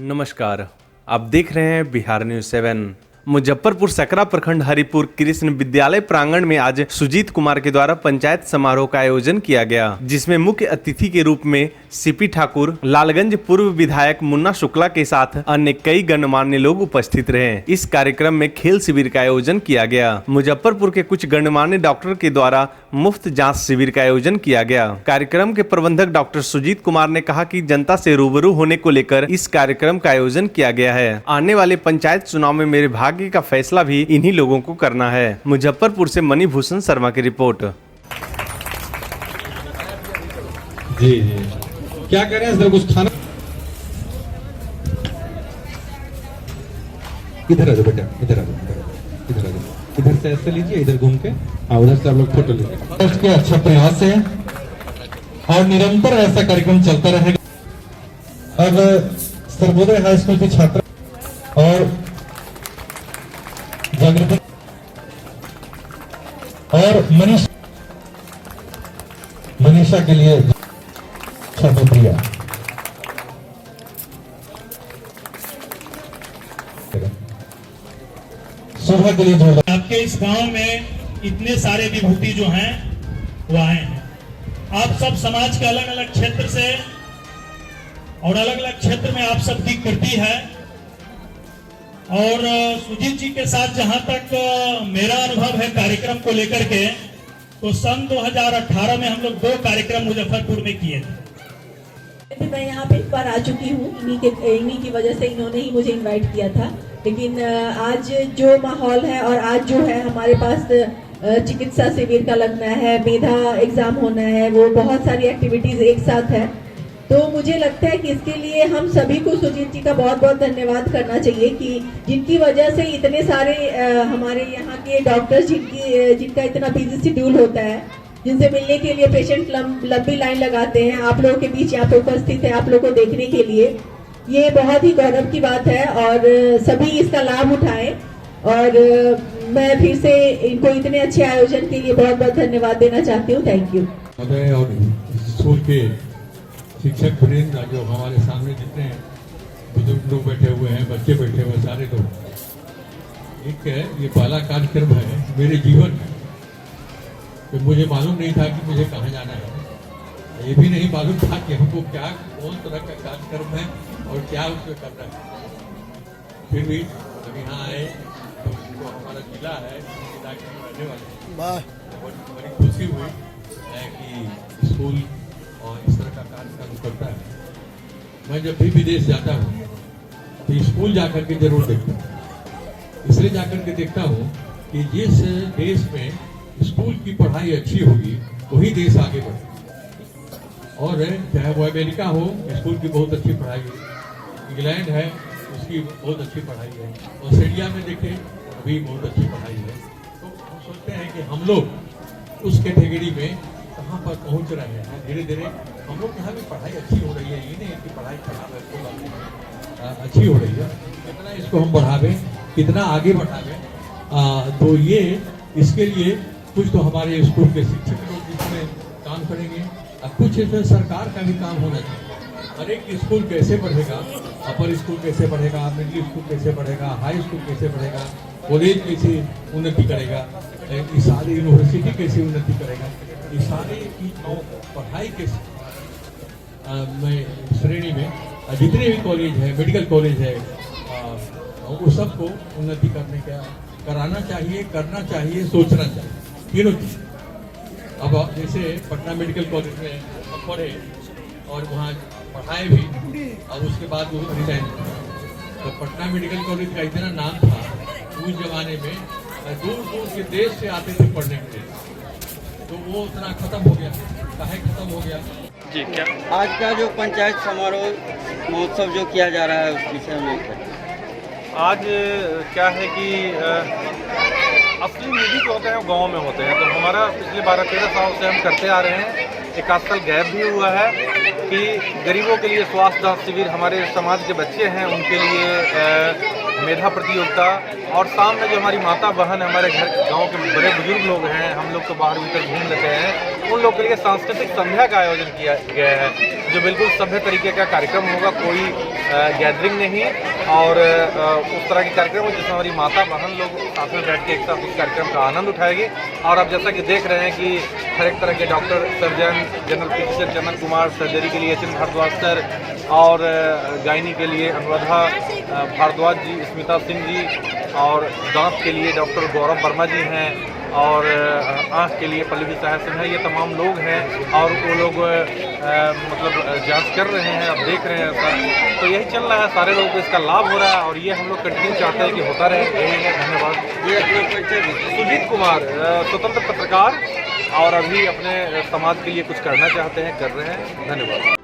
नमस्कार, आप देख रहे हैं बिहार न्यूज 7। मुजफ्फरपुर सकरा प्रखंड हरिपुर कृष्ण विद्यालय प्रांगण में आज सुजीत कुमार के द्वारा पंचायत समारोह का आयोजन किया गया, जिसमें मुख्य अतिथि के रूप में सीपी ठाकुर, लालगंज पूर्व विधायक मुन्ना शुक्ला के साथ अन्य कई गणमान्य लोग उपस्थित रहे। इस कार्यक्रम में खेल शिविर का आयोजन किया गया। मुजफ्फरपुर के कुछ गणमान्य डॉक्टर के द्वारा मुफ्त जाँच शिविर का आयोजन किया गया। कार्यक्रम के प्रबंधक डॉक्टर सुजीत कुमार ने कहा कि जनता से रूबरू होने को लेकर इस कार्यक्रम का आयोजन किया गया है। आने वाले पंचायत चुनाव में मेरे भाग्य का फैसला भी इन्हीं लोगों को करना है। मुजफ्फरपुर से मणिभूषण शर्मा की रिपोर्ट। जी जी, क्या कह रहे हैं सर? कुछ खाना इधर आ जाओ बेटा, इधर आ जाओ, इधर आ जाओ, इधर से ऐसे लीजिए, इधर घूम के उधर से आप लोग फोटो लीजिए। ट्रस्ट के अच्छा प्रयास है और निरंतर ऐसा कार्यक्रम चलता रहेगा। अब सर्वोदय हाई स्कूल के छात्र और जागृति और मनीषा के लिए प्रिया शोभा के लिए जोरदार। आपके इस गांव में इतने सारे विभूति जो हैं वो आए हैं। आप सब समाज के अलग अलग क्षेत्र से और अलग अलग क्षेत्र में आप सबकी कृति है। और सुजीत जी के साथ जहां तक मेरा अनुभव है कार्यक्रम को लेकर के, तो सन 2018 में हम लोग 2 कार्यक्रम मुजफ्फरपुर में किए थे। मैं यहाँ पे एक बार आ चुकी हूँ, इन्हीं की वजह से इन्होंने ही मुझे इनवाइट किया था। लेकिन आज जो माहौल है और आज जो है हमारे पास चिकित्सा शिविर का लगना है, मेधा एग्जाम होना है, वो बहुत सारी एक्टिविटीज एक साथ है। तो मुझे लगता है कि इसके लिए हम सभी को सुजीत जी का बहुत बहुत धन्यवाद करना चाहिए कि जिनकी वजह से इतने सारे हमारे यहाँ के डॉक्टर्स जिनका इतना बिजी शेड्यूल होता है, जिनसे मिलने के लिए पेशेंट लंबी लाइन लगाते हैं, आप लोगों के बीच यहाँ पे उपस्थित है आप लोगों को देखने के लिए। ये बहुत ही गौरव की बात है और सभी इसका लाभ उठाएं। और मैं फिर से इनको इतने अच्छे आयोजन के लिए बहुत बहुत धन्यवाद देना चाहती हूँ। Thank you. और स्कूल के शिक्षक वृंद जो हमारे सामने जितने बुजुर्ग लोग बैठे हुए हैं, बच्चे बैठे हुए, सारे लोग, एक ये पहला कार्यक्रम है मेरे जीवन में। तो मुझे मालूम नहीं था कि मुझे कहाँ जाना है, ये भी नहीं मालूम था कि हमको क्या कौन तरह का कार्यक्रम है और क्या उसमें करना है। फिर भी जब यहाँ आए तो हमारा जिला है, जिला के रहने वाले, बड़ी खुशी हुई है कि स्कूल और इस तरह का कार्यक्रम करता है। मैं जब भी विदेश जाता हूँ तो स्कूल जाकर के जरूर देखता हूँ। इसलिए जाकर के देखता हूँ कि जिस देश में स्कूल की पढ़ाई अच्छी होगी वही देश आगे बढ़े। और चाहे वो अमेरिका हो, स्कूल की बहुत अच्छी पढ़ाई है। इंग्लैंड है, उसकी बहुत अच्छी पढ़ाई है। ऑस्ट्रेलिया में देखें, अभी बहुत अच्छी पढ़ाई है। तो हम सोचते हैं कि हम लोग उस कैटेगरी में कहाँ पर पहुँच रहे हैं। धीरे धीरे हम लोग यहाँ भी पढ़ाई अच्छी हो रही है, ये नहीं कि पढ़ाई खराब है, तो अच्छी हो रही है। कितना इसको हम बढ़ावें, कितना आगे बढ़ावें, तो ये इसके लिए कुछ तो हमारे स्कूल के शिक्षक लोग इसमें काम करेंगे और कुछ इसमें सरकार का भी काम होना चाहिए। हर एक स्कूल कैसे बढ़ेगा, अपर स्कूल कैसे बढ़ेगा, मिडिल स्कूल कैसे बढ़ेगा, हाई स्कूल कैसे बढ़ेगा, कॉलेज कैसे उन्नति करेगा, ये सारी यूनिवर्सिटी कैसे उन्नति करेगा, ये सारे पढ़ाई के श्रेणी में जितने भी कॉलेज है, मेडिकल कॉलेज है, वो सबको उन्नति कराना चाहिए, करना चाहिए, सोचना चाहिए, तीनों चीज। अब जैसे पटना मेडिकल कॉलेज में हम पढ़े और वहाँ पढ़ाए भी और उसके बाद वो रिजाइन, तो पटना मेडिकल कॉलेज का इतना नाम था उस जमाने में, दूर दूर के देश से आते थे पढ़ने के लिए। तो वो उतना खत्म हो गया। काहे खत्म हो गया जी? क्या आज का जो पंचायत समारोह महोत्सव जो किया जा रहा है उस विषय में आज क्या है कि असली निधि जो होते हैं वो गाँव में होते हैं। तो हमारा पिछले 12-13 साल से हम करते आ रहे हैं। एक आध साल गैप भी हुआ है कि गरीबों के लिए स्वास्थ्य जांच शिविर, हमारे समाज के बच्चे हैं उनके लिए मेधा प्रतियोगिता, और शाम में जो हमारी माता बहन हमारे घर गांव के बड़े बुजुर्ग लोग हैं, हम लोग तो बाहर भीतर घूम लेते हैं, उन लोग के लिए सांस्कृतिक संध्या का आयोजन किया गया है, जो बिल्कुल सभ्य तरीके का कार्यक्रम होगा। कोई गैदरिंग नहीं और उस तरह के कार्यक्रम जिसमें हमारी माता बहन लोग साथ में बैठ के एक साथ उस कार्यक्रम का आनंद उठाएगी। और अब जैसा कि देख रहे हैं कि हर एक तरह के doctor, surgeon, general physician Chandan Kumar, surgery के लिए एच.एन. भारद्वाज सर और गायनी के लिए अनुराधा भारद्वाज जी, स्मिता सिंह जी और दांत के लिए डॉक्टर गौरव वर्मा जी हैं और आँख के लिए पल्लवी साहब सिंह है। ये तमाम लोग हैं और वो लोग मतलब जांच कर रहे हैं, अब देख रहे हैं सर। तो यही चल रहा है, सारे लोगों को इसका लाभ हो रहा है और ये हम लोग कंटिन्यू चाहते हैं कि होता रहे। यही है, धन्यवाद। ये अपना परिचय भी। सुजीत कुमार, स्वतंत्र पत्रकार और अभी अपने समाज के लिए कुछ करना चाहते हैं, कर रहे हैं। धन्यवाद।